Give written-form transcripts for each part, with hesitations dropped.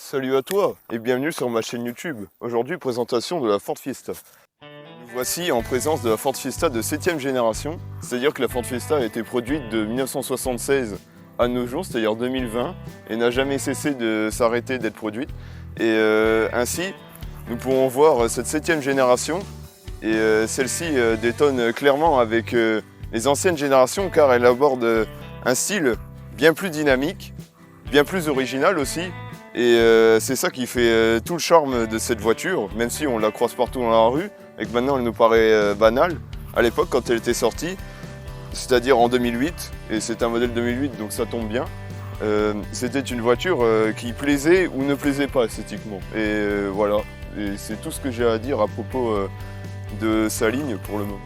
Salut à toi et bienvenue sur ma chaîne YouTube. Aujourd'hui, présentation de la Ford Fiesta. Nous voici en présence de la Ford Fiesta de 7e génération, c'est-à-dire que la Ford Fiesta a été produite de 1976 à nos jours, c'est-à-dire 2020, et n'a jamais cessé de s'arrêter d'être produite. Et ainsi, nous pouvons voir cette 7e génération, et celle-ci détonne clairement avec les anciennes générations, car elle aborde un style bien plus dynamique, bien plus original aussi. Et c'est ça qui fait tout le charme de cette voiture, même si on la croise partout dans la rue, et que maintenant elle nous paraît banale. À l'époque, quand elle était sortie, c'est-à-dire en 2008, et c'est un modèle 2008 donc ça tombe bien, c'était une voiture qui plaisait ou ne plaisait pas esthétiquement. Et voilà, et c'est tout ce que j'ai à dire à propos de sa ligne pour le moment.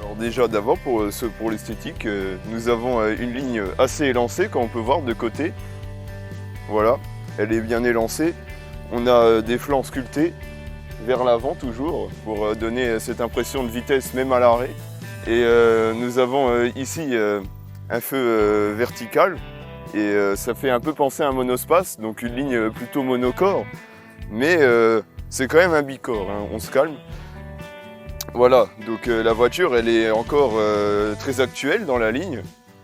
Alors déjà d'abord pour l'esthétique, nous avons une ligne assez élancée comme on peut voir de côté. Voilà. Elle est bien élancée. On a des flancs sculptés vers l'avant toujours pour donner cette impression de vitesse même à l'arrêt. Et nous avons ici un feu vertical et ça fait un peu penser à un monospace, donc une ligne plutôt monocore. Mais c'est quand même un bicorps, hein, on se calme. Voilà, donc la voiture elle est encore très actuelle dans la ligne.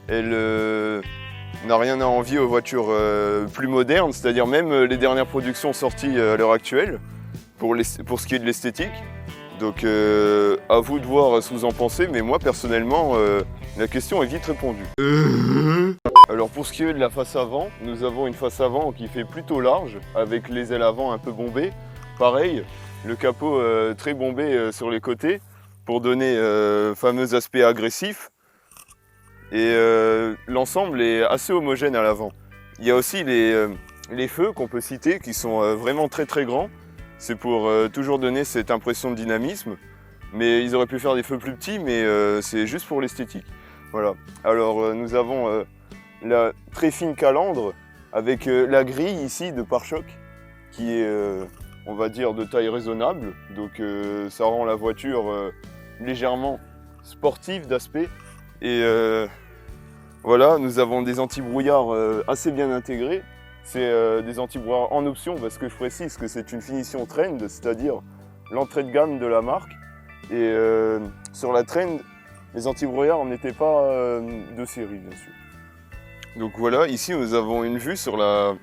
Elle n'a rien à envier aux voitures plus modernes, c'est-à-dire même les dernières productions sorties à l'heure actuelle, pour ce qui est de l'esthétique. Donc à vous de voir ce que vous en pensez, mais moi personnellement, la question est vite répondue. Alors pour ce qui est de la face avant, nous avons une face avant qui fait plutôt large, avec les ailes avant un peu bombées. Pareil, le capot très bombé sur les côtés, pour donner fameux aspect agressif. Et l'ensemble est assez homogène à l'avant. Il y a aussi les feux qu'on peut citer qui sont vraiment très grands. C'est pour toujours donner cette impression de dynamisme. Mais ils auraient pu faire des feux plus petits, mais c'est juste pour l'esthétique. Voilà. Alors nous avons la très fine calandre avec la grille ici de pare-choc qui est, on va dire, de taille raisonnable. Donc ça rend la voiture légèrement sportive d'aspect. Et voilà, nous avons des anti-brouillards assez bien intégrés. C'est des anti-brouillards en option parce que je précise que c'est une finition Trend, c'est-à-dire l'entrée de gamme de la marque. Et sur la Trend, les anti-brouillards n'étaient pas de série, bien sûr. Donc voilà, ici nous avons une vue sur la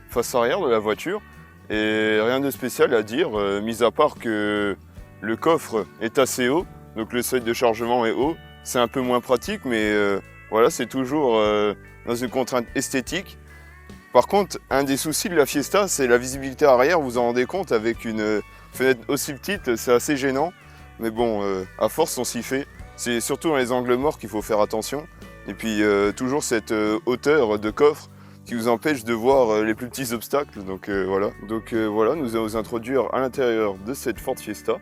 face arrière de la voiture. Et rien de spécial à dire, mis à part que le coffre est assez haut, donc le seuil de chargement est haut. C'est un peu moins pratique, mais voilà, c'est toujours dans une contrainte esthétique. Par contre, un des soucis de la Fiesta, c'est la visibilité arrière. Vous vous en rendez compte, avec une fenêtre aussi petite, c'est assez gênant. Mais bon, à force, on s'y fait. C'est surtout dans les angles morts qu'il faut faire attention. Et puis, toujours cette hauteur de coffre qui vous empêche de voir les plus petits obstacles. Donc voilà. Donc voilà, nous allons vous introduire à l'intérieur de cette Ford Fiesta.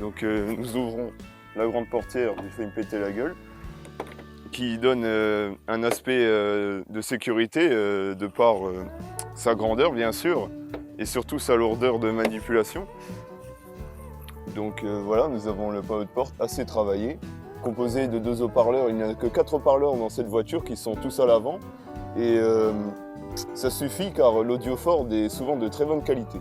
Donc nous ouvrons la grande portière, j'ai failli me péter la gueule, qui donne un aspect de sécurité de par sa grandeur bien sûr, et surtout sa lourdeur de manipulation. Donc voilà, nous avons le panneau de porte assez travaillé, composé de 2 haut-parleurs. Il n'y a que 4 haut-parleurs dans cette voiture qui sont tous à l'avant, et ça suffit car l'audio Ford est souvent de très bonne qualité.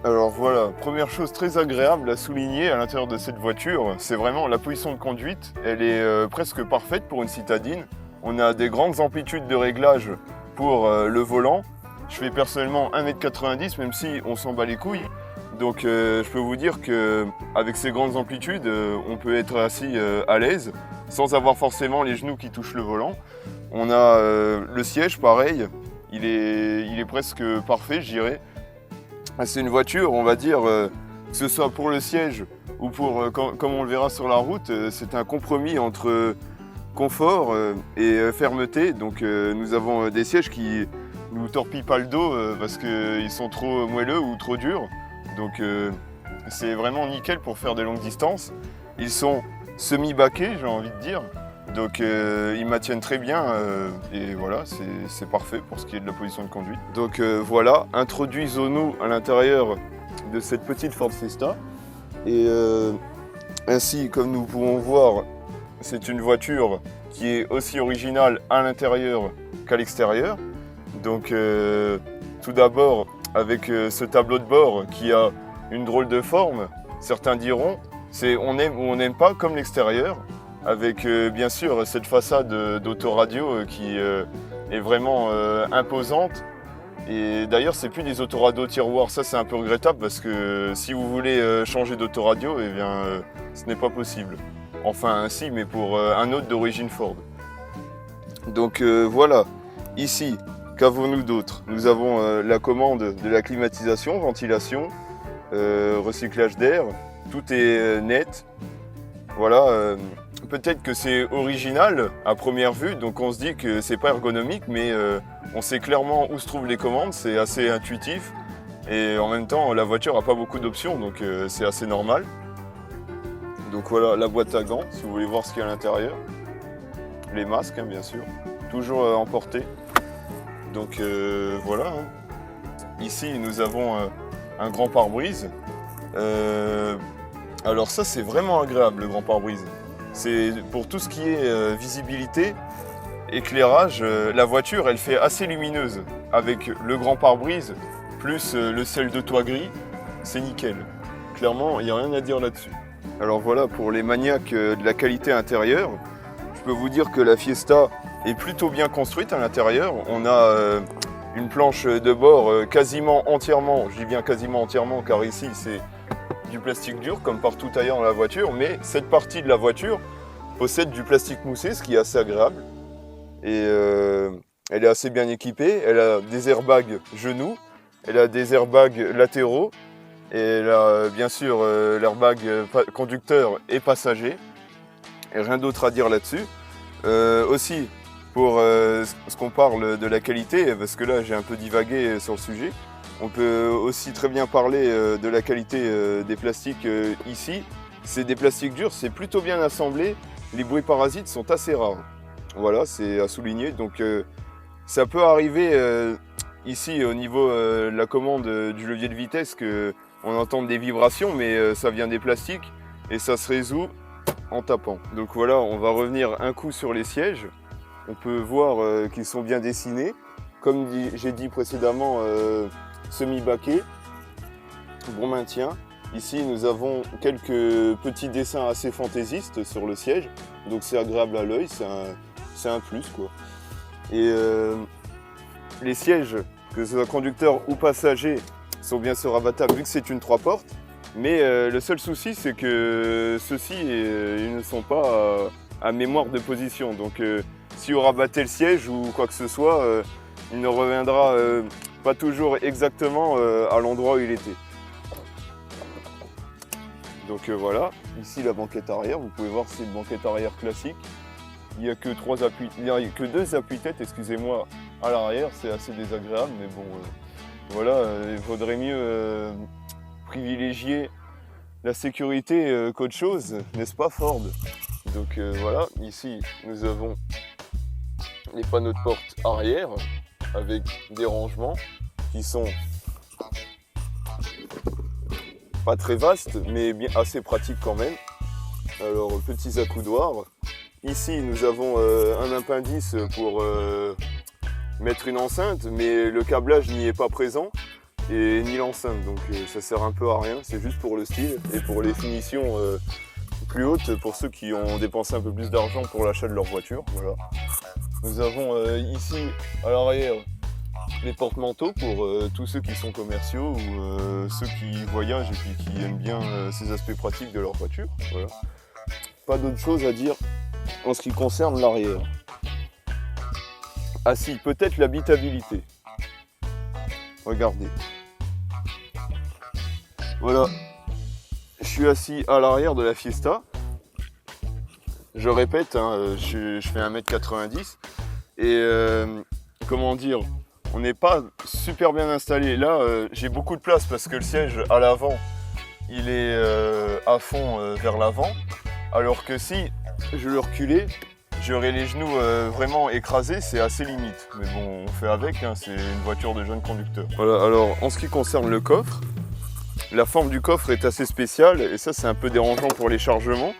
Alors voilà, première chose très agréable à souligner à l'intérieur de cette voiture, c'est vraiment la position de conduite. Elle est presque parfaite pour une citadine. On a des grandes amplitudes de réglage pour le volant. Je fais personnellement 1m90, même si on s'en bat les couilles. Donc je peux vous dire qu'avec ces grandes amplitudes, on peut être assis à l'aise, sans avoir forcément les genoux qui touchent le volant. On a le siège, pareil, il est presque parfait, je dirais. C'est une voiture, on va dire, que ce soit pour le siège ou pour, comme on le verra sur la route, c'est un compromis entre confort et fermeté. Donc nous avons des sièges qui nous torpillent pas le dos parce qu'ils sont trop moelleux ou trop durs. Donc c'est vraiment nickel pour faire des longues distances. Ils sont semi-baquets, j'ai envie de dire. Donc ils maintiennent très bien et voilà, c'est parfait pour ce qui est de la position de conduite. Donc voilà, introduisons-nous à l'intérieur de cette petite Ford Fiesta. Et ainsi, comme nous pouvons voir, c'est une voiture qui est aussi originale à l'intérieur qu'à l'extérieur. Donc tout d'abord avec ce tableau de bord qui a une drôle de forme, certains diront, c'est on aime ou on n'aime pas comme l'extérieur, avec bien sûr cette façade d'autoradio qui est vraiment imposante. Et d'ailleurs c'est plus des autoradios tiroirs, ça c'est un peu regrettable parce que si vous voulez changer d'autoradio, eh bien ce n'est pas possible. Enfin si, mais pour un autre d'origine Ford. Donc voilà, ici, qu'avons-nous d'autre? Nous avons la commande de la climatisation, ventilation, recyclage d'air, tout est net. Voilà, peut-être que c'est original à première vue, donc on se dit que c'est pas ergonomique, mais on sait clairement où se trouvent les commandes, c'est assez intuitif. Et en même temps, la voiture n'a pas beaucoup d'options, donc c'est assez normal. Donc voilà, la boîte à gants, si vous voulez voir ce qu'il y a à l'intérieur. Les masques, hein, bien sûr, toujours emportés. Donc voilà. Hein. Ici, nous avons un grand pare-brise. Alors ça, c'est vraiment agréable, le grand pare-brise. C'est pour tout ce qui est visibilité, éclairage, la voiture, elle fait assez lumineuse. Avec le grand pare-brise, plus le ciel de toit gris, c'est nickel. Clairement, il n'y a rien à dire là-dessus. Alors voilà, pour les maniaques de la qualité intérieure, je peux vous dire que la Fiesta est plutôt bien construite à l'intérieur. On a une planche de bord quasiment entièrement, je dis bien quasiment entièrement car ici c'est du plastique dur comme partout ailleurs dans la voiture, mais cette partie de la voiture possède du plastique moussé, ce qui est assez agréable. Et elle est assez bien équipée, elle a des airbags genoux, elle a des airbags latéraux, et elle a bien sûr l'airbag conducteur et passager. Et rien d'autre à dire là-dessus. Aussi, pour ce qu'on parle de la qualité, parce que là j'ai un peu divagué sur le sujet, on peut aussi très bien parler de la qualité des plastiques ici. C'est des plastiques durs, c'est plutôt bien assemblé, les bruits parasites sont assez rares. Voilà, c'est à souligner. Donc ça peut arriver ici au niveau de la commande du levier de vitesse qu'on entende des vibrations, mais ça vient des plastiques et ça se résout en tapant. Donc voilà, on va revenir un coup sur les sièges. On peut voir qu'ils sont bien dessinés. Comme j'ai dit précédemment, semi-baquet, bon maintien. Ici, nous avons quelques petits dessins assez fantaisistes sur le siège. Donc c'est agréable à l'œil, c'est un plus, quoi. Et les sièges, que ce soit conducteur ou passager, sont bien sûr rabattables vu que c'est une 3 portes. Mais le seul souci, c'est que ceux-ci, ils ne sont pas à mémoire de position. Donc si on rabattait le siège ou quoi que ce soit, il ne reviendra pas toujours exactement à l'endroit où il était. Donc voilà, ici la banquette arrière, vous pouvez voir c'est une banquette arrière classique. Il n'y a que deux appuis-têtes, excusez-moi, à l'arrière, c'est assez désagréable, mais bon, voilà, il vaudrait mieux privilégier la sécurité qu'autre chose, n'est-ce pas Ford? Donc voilà, ici nous avons les panneaux de porte arrière avec des rangements qui sont pas très vastes mais bien assez pratiques quand même. Alors petits accoudoirs. Ici nous avons un appendice pour mettre une enceinte, mais le câblage n'y est pas présent et ni l'enceinte, donc ça sert un peu à rien, c'est juste pour le style et pour les finitions plus hautes pour ceux qui ont dépensé un peu plus d'argent pour l'achat de leur voiture. Voilà. Nous avons ici à l'arrière les porte-manteaux pour tous ceux qui sont commerciaux ou ceux qui voyagent et puis qui aiment bien ces aspects pratiques de leur voiture. Voilà. Pas d'autre chose à dire en ce qui concerne l'arrière. Ah si, peut-être l'habitabilité. Regardez. Voilà. Je suis assis à l'arrière de la Fiesta. Je répète, hein, je fais 1m90 et comment dire, on n'est pas super bien installé. Là, j'ai beaucoup de place parce que le siège à l'avant, il est à fond vers l'avant. Alors que si je le reculais, j'aurais les genoux vraiment écrasés, c'est assez limite. Mais bon, on fait avec, hein, c'est une voiture de jeune conducteur. Voilà, alors en ce qui concerne le coffre, la forme du coffre est assez spéciale et ça c'est un peu dérangeant pour les chargements.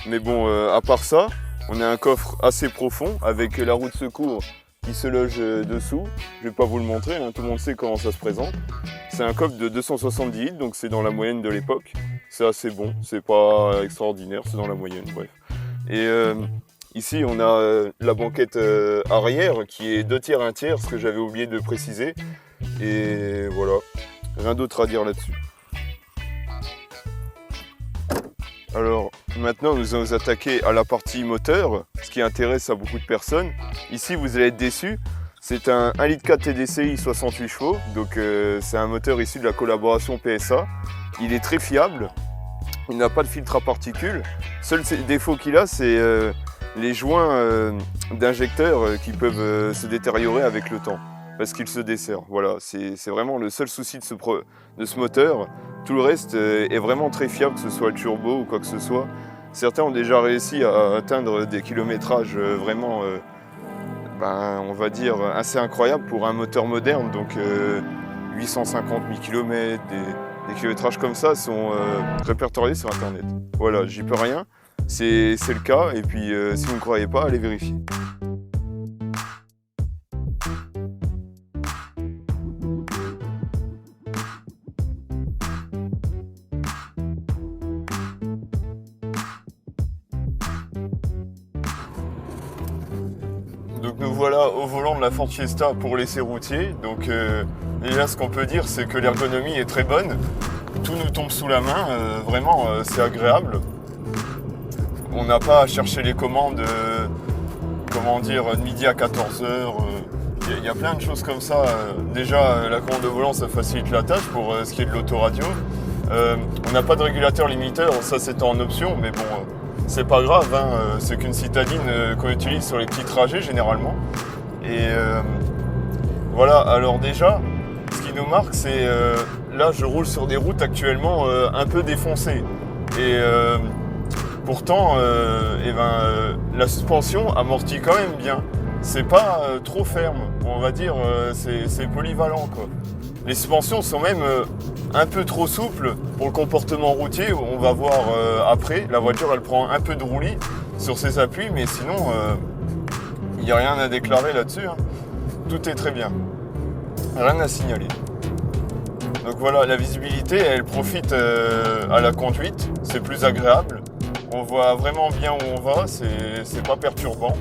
Mais bon, à part ça, on a un coffre assez profond avec la roue de secours qui se loge dessous. Je vais pas vous le montrer, hein, tout le monde sait comment ça se présente. C'est un coffre de 270 litres, donc c'est dans la moyenne de l'époque. C'est assez bon, c'est pas extraordinaire, c'est dans la moyenne, bref. Et ici, on a la banquette arrière qui est 2 tiers, 1 tiers, ce que j'avais oublié de préciser. Et voilà, rien d'autre à dire là-dessus. Alors maintenant, nous allons nous attaquer à la partie moteur, ce qui intéresse à beaucoup de personnes. Ici, vous allez être déçus. C'est un 1,4 litre TDCi 68 chevaux, donc c'est un moteur issu de la collaboration PSA. Il est très fiable, il n'a pas de filtre à particules. Seul défaut qu'il a, c'est les joints d'injecteurs qui peuvent se détériorer avec le temps, parce qu'il se desserre. Voilà, c'est vraiment le seul souci de ce moteur. Tout le reste est vraiment très fiable, que ce soit le turbo ou quoi que ce soit. Certains ont déjà réussi à atteindre des kilométrages vraiment, on va dire, assez incroyables pour un moteur moderne. Donc 850 000 km, des kilométrages comme ça sont répertoriés sur Internet. Voilà, j'y peux rien, c'est le cas. Et puis si vous ne croyez pas, allez vérifier. Donc nous voilà au volant de la Ford Fiesta pour l'essai routier. Donc déjà ce qu'on peut dire, c'est que l'ergonomie est très bonne. Tout nous tombe sous la main, vraiment c'est agréable. On n'a pas à chercher les commandes, comment dire, de midi à 14h. Il y a plein de choses comme ça. Déjà la commande de volant, ça facilite la tâche pour ce qui est de l'autoradio. On n'a pas de régulateur limiteur, ça c'est en option, mais bon, c'est pas grave, hein, c'est qu'une citadine qu'on utilise sur les petits trajets généralement. Et voilà, alors déjà, ce qui nous marque, c'est là je roule sur des routes actuellement un peu défoncées. Et pourtant, la suspension amortit quand même bien. C'est pas trop ferme, on va dire, c'est polyvalent quoi. Les suspensions sont même un peu trop souples pour le comportement routier. On va voir après. La voiture, elle prend un peu de roulis sur ses appuis, mais sinon, il n'y a rien à déclarer là-dessus. Hein. Tout est très bien. Rien à signaler. Donc voilà, la visibilité, elle profite à la conduite. C'est plus agréable. On voit vraiment bien où on va. C'est pas perturbant.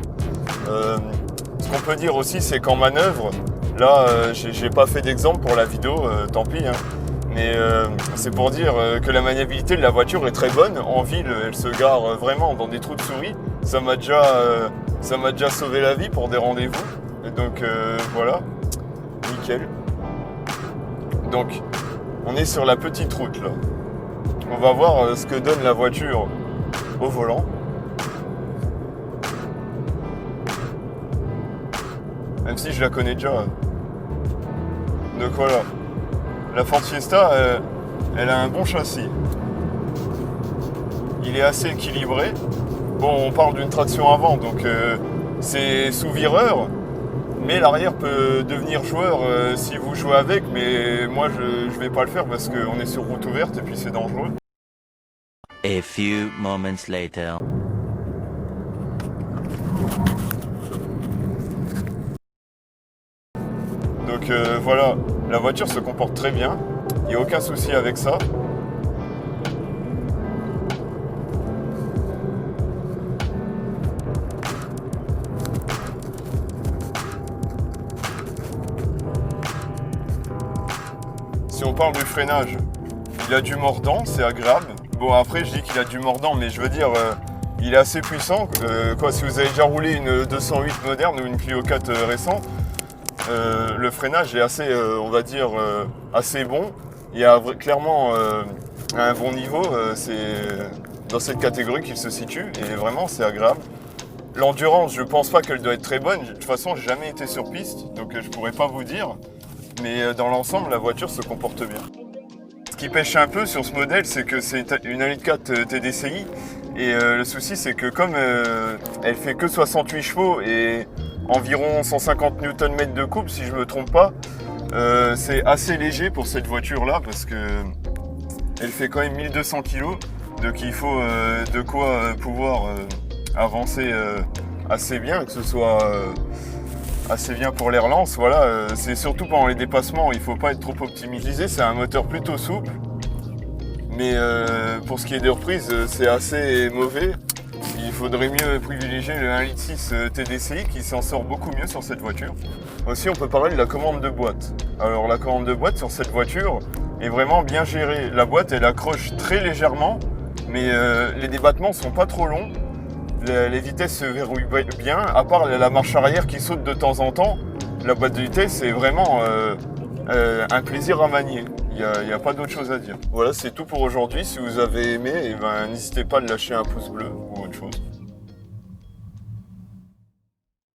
Ce qu'on peut dire aussi, c'est qu'en manœuvre, là, j'ai pas fait d'exemple pour la vidéo, tant pis. Hein. Mais c'est pour dire que la maniabilité de la voiture est très bonne. En ville, elle se gare vraiment dans des trous de souris. Ça m'a déjà sauvé la vie pour des rendez-vous. Et donc voilà, nickel. Donc, on est sur la petite route là. On va voir ce que donne la voiture au volant. Même si je la connais déjà. Donc voilà. La Ford Fiesta, elle a un bon châssis. Il est assez équilibré. Bon, on parle d'une traction avant, donc c'est sous vireur. Mais l'arrière peut devenir joueur si vous jouez avec, mais moi je vais pas le faire parce qu'on est sur route ouverte et puis c'est dangereux. A few moments later. Donc voilà, la voiture se comporte très bien, il n'y a aucun souci avec ça. Si on parle du freinage, il a du mordant, c'est agréable. Bon après je dis qu'il a du mordant, mais je veux dire, il est assez puissant. Si vous avez déjà roulé une 208 moderne ou une Clio 4 récente, le freinage est assez, on va dire, assez bon. Il y a clairement un bon niveau, c'est dans cette catégorie qu'il se situe et vraiment c'est agréable. L'endurance, je pense pas qu'elle doit être très bonne. De toute façon, j'ai jamais été sur piste, donc je pourrais pas vous dire. Mais dans l'ensemble, la voiture se comporte bien. Ce qui pêche un peu sur ce modèle, c'est que c'est une 1,4 litre TDCi. Et le souci, c'est que comme elle fait que 68 chevaux et environ 150 Nm de couple, si je ne me trompe pas, c'est assez léger pour cette voiture-là parce que elle fait quand même 1200 kg. Donc il faut de quoi pouvoir avancer assez bien, que ce soit assez bien pour les relances. Voilà, c'est surtout pendant les dépassements, il ne faut pas être trop optimisé. C'est un moteur plutôt souple, mais pour ce qui est des reprises, c'est assez mauvais. Il faudrait mieux privilégier le 1.6 litre TDCi qui s'en sort beaucoup mieux sur cette voiture. Aussi, on peut parler de la commande de boîte. Alors la commande de boîte sur cette voiture est vraiment bien gérée. La boîte, elle accroche très légèrement, mais les débattements sont pas trop longs. Les vitesses se verrouillent bien, à part la marche arrière qui saute de temps en temps. La boîte de vitesse, c'est vraiment un plaisir à manier. Il n'y a pas d'autre chose à dire. Voilà, c'est tout pour aujourd'hui. Si vous avez aimé, n'hésitez pas à lâcher un pouce bleu ou autre chose.